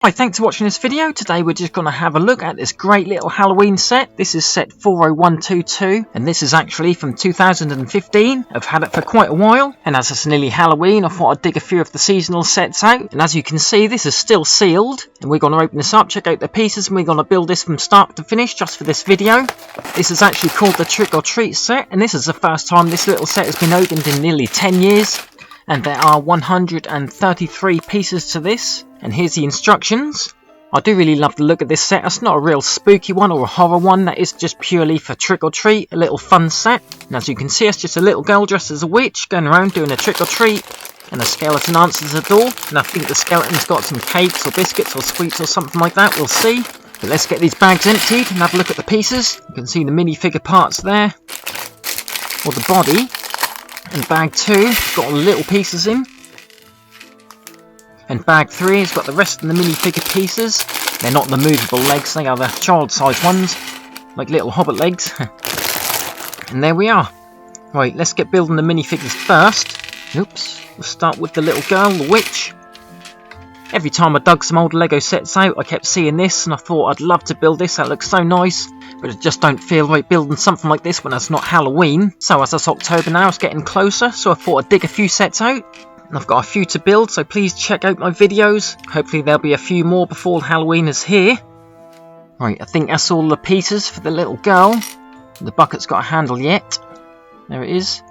Hi, thanks for watching this video. Today we're just going to have a look at this great little Halloween set. This is set 40122 and this is actually from 2015. I've had it for quite a while, and as it's nearly Halloween I thought I'd dig a few of the seasonal sets out. And as you can see, this is still sealed and we're going to open this up, check out the pieces, and we're going to build this from start to finish just for this video. This is actually called the Trick or Treat set, and this is the first time this little set has been opened in nearly 10 years. And there are 133 pieces to this. And here's the instructions. I do really love the look of this set. It's not a real spooky one or a horror one. That is just purely for trick or treat. A little fun set. And as you can see, it's just a little girl dressed as a witch going around doing a trick or treat. And a skeleton answers the door. And I think the skeleton's got some cakes or biscuits or sweets or something like that. We'll see. But let's get these bags emptied and have a look at the pieces. You can see the minifigure parts there. Or the body. And bag 2 got all the little pieces in. And bag 3 has got the rest of the minifigure pieces. They're not the movable legs, they are the child-sized ones, like little hobbit legs. And there we are. Right, let's get building the minifigures first. Oops, we'll start with the little girl, the witch. Every time I dug some old Lego sets out, I kept seeing this, and I thought I'd love to build this, that looks so nice. But I just don't feel right building something like this when it's not Halloween. So as it's October now, it's getting closer, so I thought I'd dig a few sets out. And I've got a few to build, so please check out my videos. Hopefully there'll be a few more before Halloween is here. Right, I think that's all the pieces for the little girl. The bucket's got a handle yet. There it is.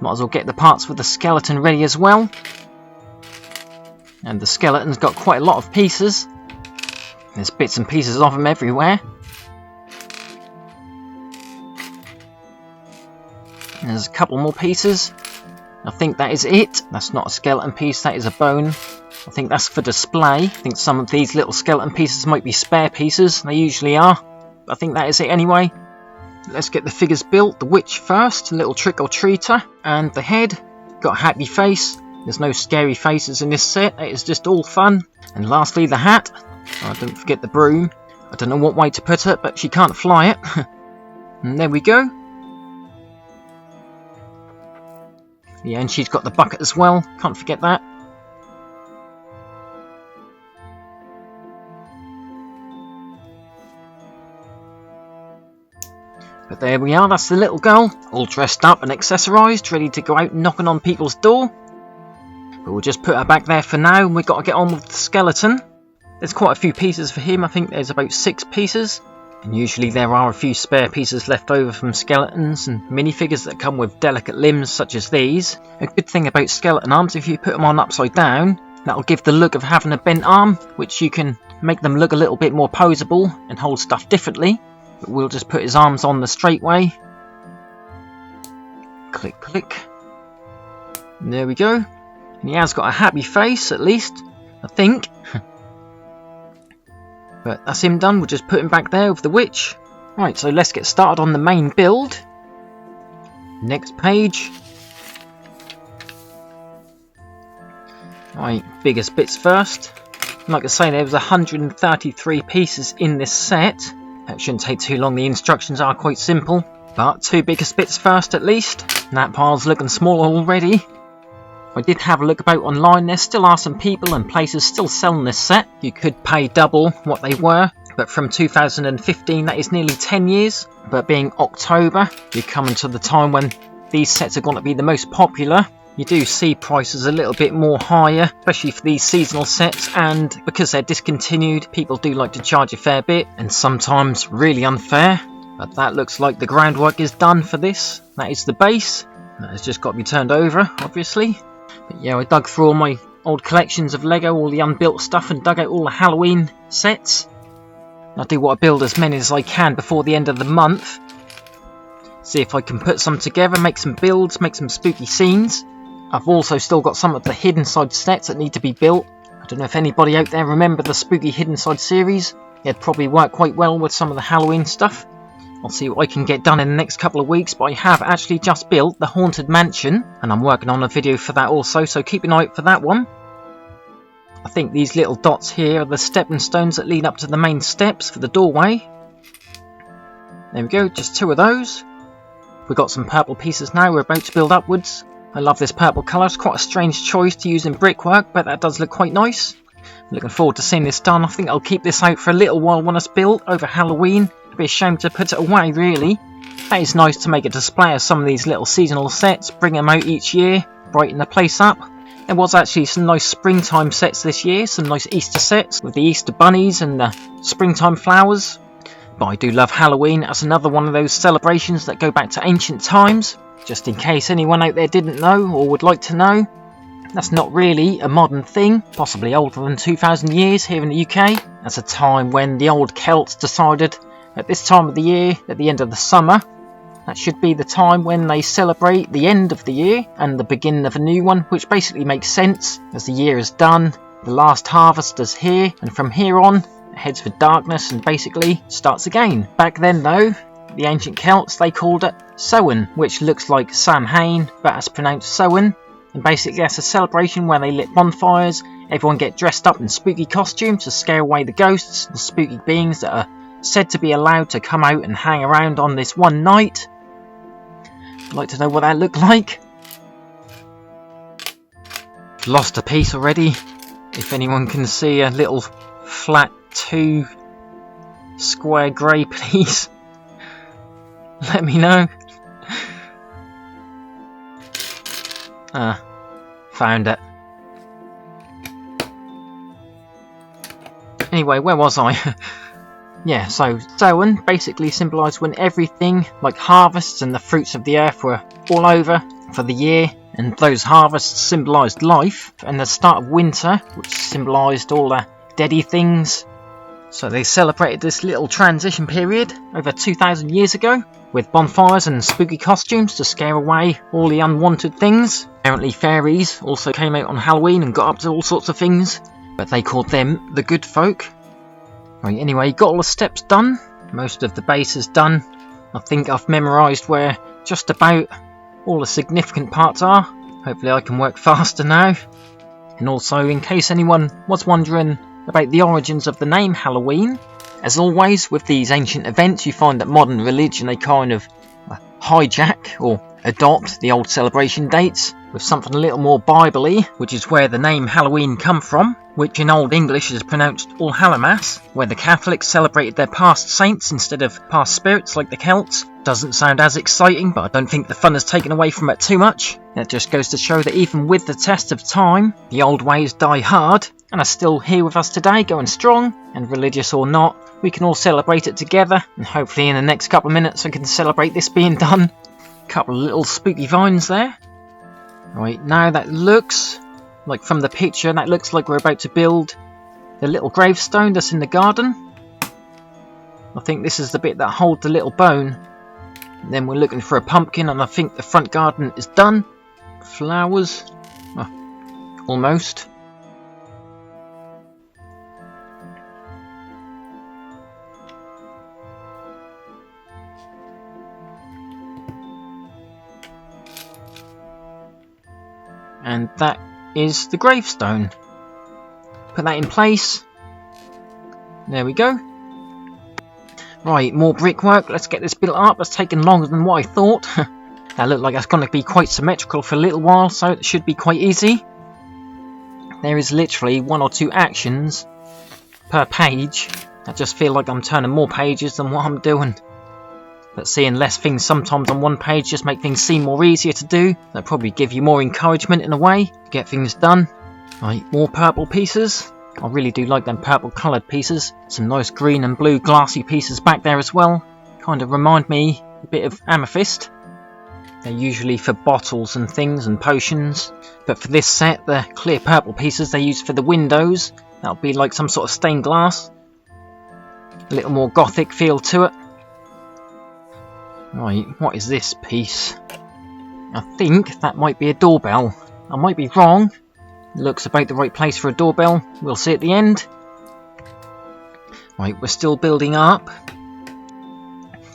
Might as well get the parts for the skeleton ready as well. And the skeleton's got quite a lot of pieces. There's bits and pieces of them everywhere. And there's a couple more pieces. I think that is it. That's not a skeleton piece, that is a bone. I think that's for display. I think some of these little skeleton pieces might be spare pieces. They usually are. I think that is it anyway. Let's get the figures built. The witch first, a little trick-or-treater. And the head, got a happy face. There's no scary faces in this set. It is just all fun. And lastly, the hat. Oh, don't forget the broom. I don't know what way to put it, but she can't fly it. And there we go. Yeah, and she's got the bucket as well. Can't forget that. But there we are. That's the little girl. All dressed up and accessorised. Ready to go out knocking on people's door. But we'll just put her back there for now. And we've got to get on with the skeleton. There's quite a few pieces for him. I think there's about 6 pieces. And usually there are a few spare pieces left over from skeletons and minifigures that come with delicate limbs such as these. A good thing about skeleton arms, if you put them on upside down, that'll give the look of having a bent arm, which you can make them look a little bit more poseable and hold stuff differently. But we'll just put his arms on the straight way. Click, click. And there we go. And he has got a happy face, at least, I think. But that's him done. We'll just put him back there with the witch. Right, so let's get started on the main build. Next page. Right, biggest bits first. Like I say, there was 133 pieces in this set. That shouldn't take too long. The instructions are quite simple. But 2 biggest bits first at least. That pile's looking smaller already. I did have a look about online. There still are some people and places still selling this set. You could pay double what they were, but from 2015, that is nearly 10 years. But being October, you're coming to the time when these sets are going to be the most popular. You do see prices a little bit more higher, especially for these seasonal sets, and because they're discontinued, people do like to charge a fair bit, and sometimes really unfair. But that looks like the groundwork is done for this. That is the base. That has just got to be turned over, obviously. But yeah, I dug through all my old collections of Lego, all the unbuilt stuff, and dug out all the Halloween sets. I do want to build as many as I can before the end of the month. See if I can put some together, make some builds, make some spooky scenes. I've also still got some of the Hidden Side sets that need to be built. I don't know if anybody out there remember the spooky Hidden Side series. It'd probably work quite well with some of the Halloween stuff. I'll see what I can get done in the next couple of weeks, but I have actually just built the Haunted Mansion, and I'm working on a video for that also, so keep an eye out for that one. I think these little dots here are the stepping stones that lead up to the main steps for the doorway. There we go, just 2 of those. We've got some purple pieces now, we're about to build upwards. I love this purple colour, it's quite a strange choice to use in brickwork, but that does look quite nice. Looking forward to seeing this done. I think I'll keep this out for a little while when it's built over Halloween. It'd be a shame to put it away, really. That is nice to make a display of some of these little seasonal sets, bring them out each year, brighten the place up. There was actually some nice springtime sets this year, some nice Easter sets with the Easter bunnies and the springtime flowers. But I do love Halloween as another one of those celebrations that go back to ancient times. Just in case anyone out there didn't know or would like to know, that's not really a modern thing, possibly older than 2,000 years here in the UK. That's a time when the old Celts decided at this time of the year, at the end of the summer, that should be the time when they celebrate the end of the year and the beginning of a new one, which basically makes sense as the year is done, the last harvest is here, and from here on it heads for darkness and basically starts again. Back then though, the ancient Celts, they called it Samhain, which looks like Samhain but it's pronounced Samhain, and basically that's a celebration where they lit bonfires, everyone get dressed up in spooky costumes to scare away the ghosts, the spooky beings that are said to be allowed to come out and hang around on this one night. I'd like to know what that looked like. Lost a piece already. If anyone can see a little flat 2 square grey piece, let me know. Found it. Anyway, where was I? Yeah, so Samhain basically symbolised when everything, like harvests and the fruits of the earth, were all over for the year, and those harvests symbolised life, and the start of winter, which symbolised all the deady things. So they celebrated this little transition period over 2,000 years ago, with bonfires and spooky costumes to scare away all the unwanted things. Apparently fairies also came out on Halloween and got up to all sorts of things, but they called them the good folk. Right, anyway, got all the steps done, most of the base is done. I think I've memorised where just about all the significant parts are. Hopefully I can work faster now. And also, in case anyone was wondering about the origins of the name Halloween, as always with these ancient events you find that modern religion, they kind of hijack or adopt the old celebration dates with something a little more Bible-y, which is where the name Halloween come from, which in Old English is pronounced All Hallowmas, where the Catholics celebrated their past saints instead of past spirits like the Celts. Doesn't sound as exciting, but I don't think the fun is taken away from it too much. That just goes to show that even with the test of time, the old ways die hard, and are still here with us today, going strong, and religious or not, we can all celebrate it together, and hopefully in the next couple of minutes I can celebrate this being done. Couple of little spooky vines there. Right, now that looks like, from the picture, that looks like we're about to build the little gravestone that's in the garden. I think this is the bit that holds the little bone. And then we're looking for a pumpkin, and I think the front garden is done. Flowers, almost. And that is the gravestone. Put that in place. There we go. Right, more brickwork. Let's get this built up. It's taken longer than what I thought. That looked like it's going to be quite symmetrical for a little while, so it should be quite easy. There is literally 1 or 2 actions per page. I just feel like I'm turning more pages than what I'm doing. But seeing less things sometimes on one page just make things seem more easier to do. That'll probably give you more encouragement in a way to get things done. Right, more purple pieces. I really do like them purple coloured pieces. Some nice green and blue glassy pieces back there as well. Kind of remind me a bit of amethyst. They're usually for bottles and things and potions. But for this set, the clear purple pieces they use for the windows. That'll be like some sort of stained glass. A little more gothic feel to it. Right, what is this piece? I think that might be a doorbell. I might be wrong. It looks about the right place for a doorbell. We'll see at the end. Right, we're still building up.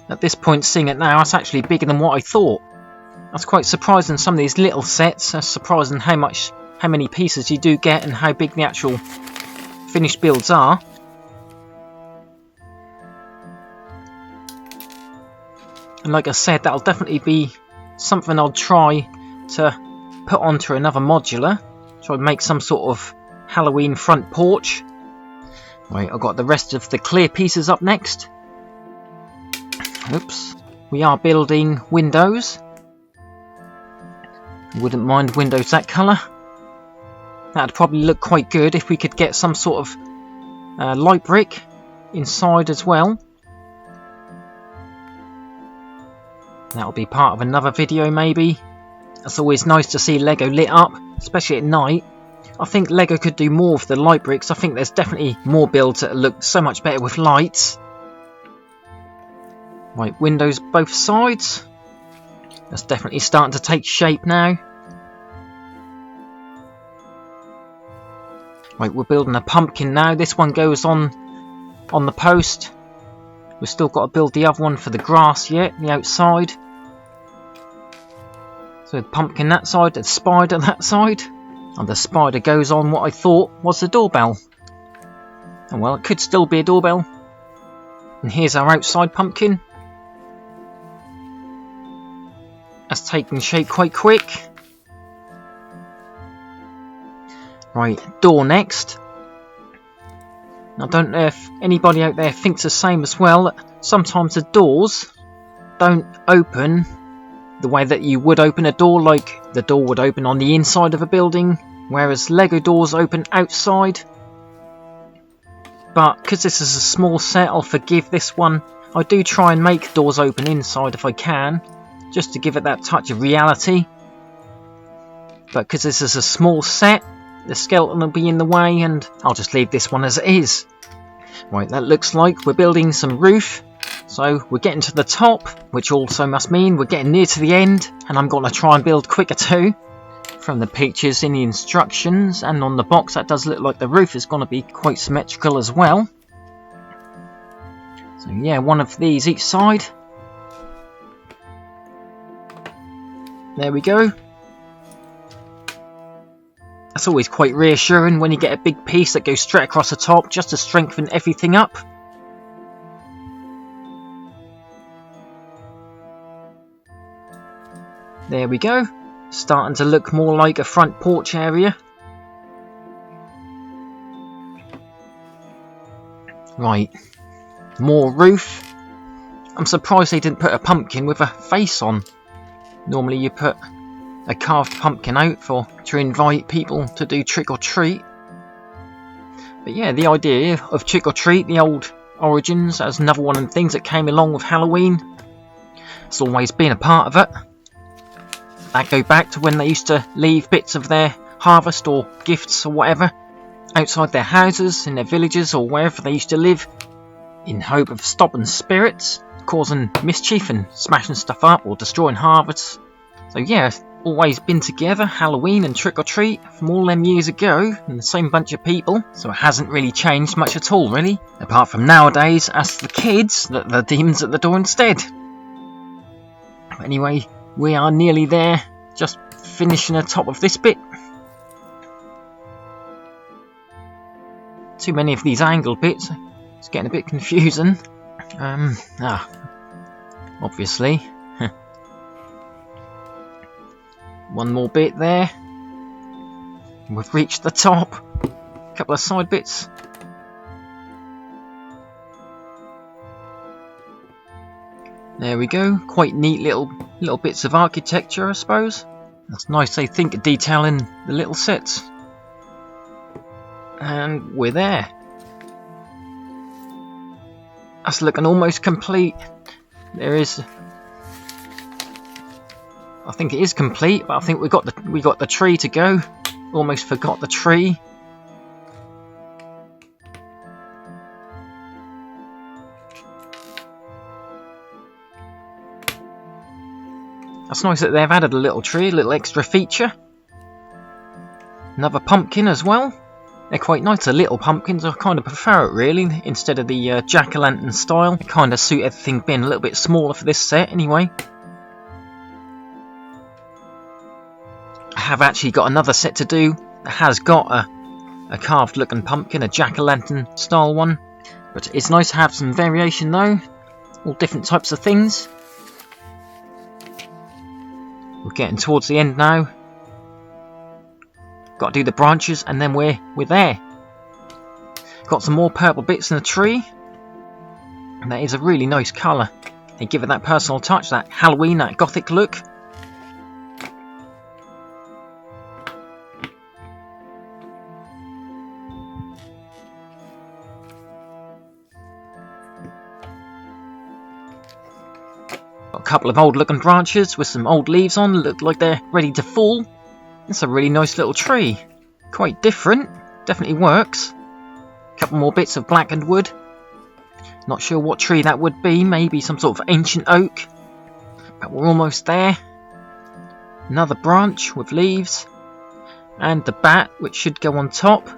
At this point, seeing it now, it's actually bigger than what I thought. That's quite surprising. Some of these little sets, that's surprising how many pieces you do get and how big the actual finished builds are. And like I said, that'll definitely be something I'll try to put onto another modular. Try to make some sort of Halloween front porch. Right, I've got the rest of the clear pieces up next. Oops. We are building windows. Wouldn't mind windows that colour. That'd probably look quite good if we could get some sort of light brick inside as well. That'll be part of another video maybe. It's always nice to see Lego lit up, especially at night. I think Lego could do more with the light bricks. I think there's definitely more builds that look so much better with lights. Right, windows both sides. That's definitely starting to take shape now. Right, we're building a pumpkin now. This one goes on the post. We've still got to build the other one for the grass yet, the outside. So the pumpkin that side, the spider that side. And the spider goes on what I thought was the doorbell. And well, it could still be a doorbell. And here's our outside pumpkin. That's taking shape quite quick. Right, door next. I don't know if anybody out there thinks the same as well. Sometimes the doors don't open the way that you would open a door, like the door would open on the inside of a building, whereas Lego doors open outside. But because this is a small set, I'll forgive this one. I do try and make doors open inside if I can, just to give it that touch of reality. But because this is a small set, the skeleton will be in the way, and I'll just leave this one as it is. Right, that looks like we're building some roof. So we're getting to the top, which also must mean we're getting near to the end, and I'm going to try and build quicker too. From the pictures in the instructions and on the box, that does look like the roof is going to be quite symmetrical as well. So yeah, one of these each side. There we go. That's always quite reassuring when you get a big piece that goes straight across the top, just to strengthen everything up. There we go. Starting to look more like a front porch area. Right. More roof. I'm surprised they didn't put a pumpkin with a face on. Normally you put a carved pumpkin out to invite people to do trick or treat. But yeah, the idea of trick or treat, the old origins, as another one of the things that came along with Halloween. It's always been a part of it. That go back to when they used to leave bits of their harvest or gifts or whatever outside their houses, in their villages or wherever they used to live, in hope of stopping spirits, causing mischief and smashing stuff up or destroying harvests. So yeah, always been together, Halloween and trick or treat from all them years ago, and the same bunch of people, so it hasn't really changed much at all really, apart from nowadays as the kids that the demons at the door instead. Anyway, we are nearly there, just finishing the top of this bit. Too many of these angle bits, it's getting a bit confusing. Obviously. One more bit there. We've reached the top. A couple of side bits. There we go. Quite neat little bits of architecture, I suppose. That's nice they think of detail in the little sets. And we're there. That's looking almost complete. There is. I think it is complete, but I think we got the tree to go. Almost forgot the tree. That's nice that they've added a little tree, a little extra feature. Another pumpkin as well. They're quite nice, the little pumpkins. I kind of prefer it really, instead of the jack-o'-lantern style. It kind of suit everything being a little bit smaller for this set anyway. I have actually got another set to do that has got a carved looking pumpkin, a jack-o'-lantern style one. But it's nice to have some variation though, all different types of things. We're getting towards the end now. Got to do the branches and then we're there. Got some more purple bits in the tree. And that is a really nice colour. They give it that personal touch, that Halloween, that gothic look. Got a couple of old looking branches with some old leaves on, look like they're ready to fall. It's a really nice little tree. Quite different, definitely works. A couple more bits of blackened wood. Not sure what tree that would be, maybe some sort of ancient oak. But we're almost there. Another branch with leaves. And the bat, which should go on top.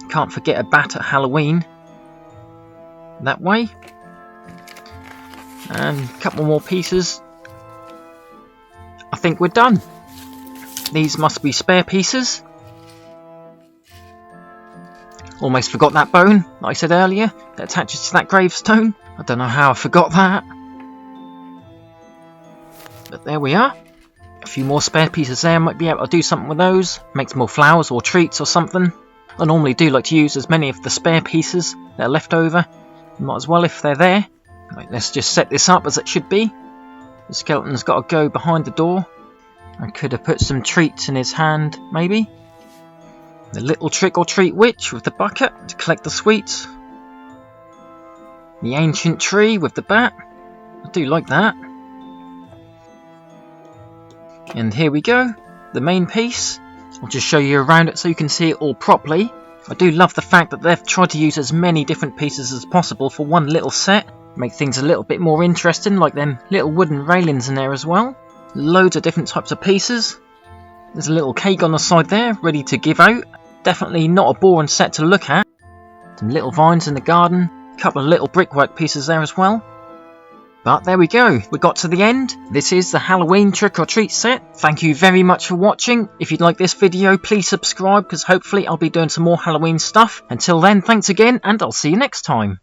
Can't forget a bat at Halloween. That way. And a couple more pieces. I think we're done. These must be spare pieces. Almost forgot that bone that I said earlier that attaches to that gravestone. I don't know how I forgot that. But there we are. A few more spare pieces there. Might be able to do something with those. Make some more flowers or treats or something. I normally do like to use as many of the spare pieces that are left over. Might as well if they're there. Right, let's just set this up as it should be. The skeleton's got to go behind the door. I could have put some treats in his hand, maybe. The little trick-or-treat witch with the bucket to collect the sweets. The ancient tree with the bat. I do like that. And here we go. The main piece. I'll just show you around it so you can see it all properly. I do love the fact that they've tried to use as many different pieces as possible for one little set. Make things a little bit more interesting, like them little wooden railings in there as well. Loads of different types of pieces. There's a little cake on the side there, ready to give out. Definitely not a boring set to look at. Some little vines in the garden. A couple of little brickwork pieces there as well. But there we go. We got to the end. This is the Halloween trick-or-treat set. Thank you very much for watching. If you'd like this video, please subscribe because hopefully I'll be doing some more Halloween stuff. Until then, thanks again and I'll see you next time.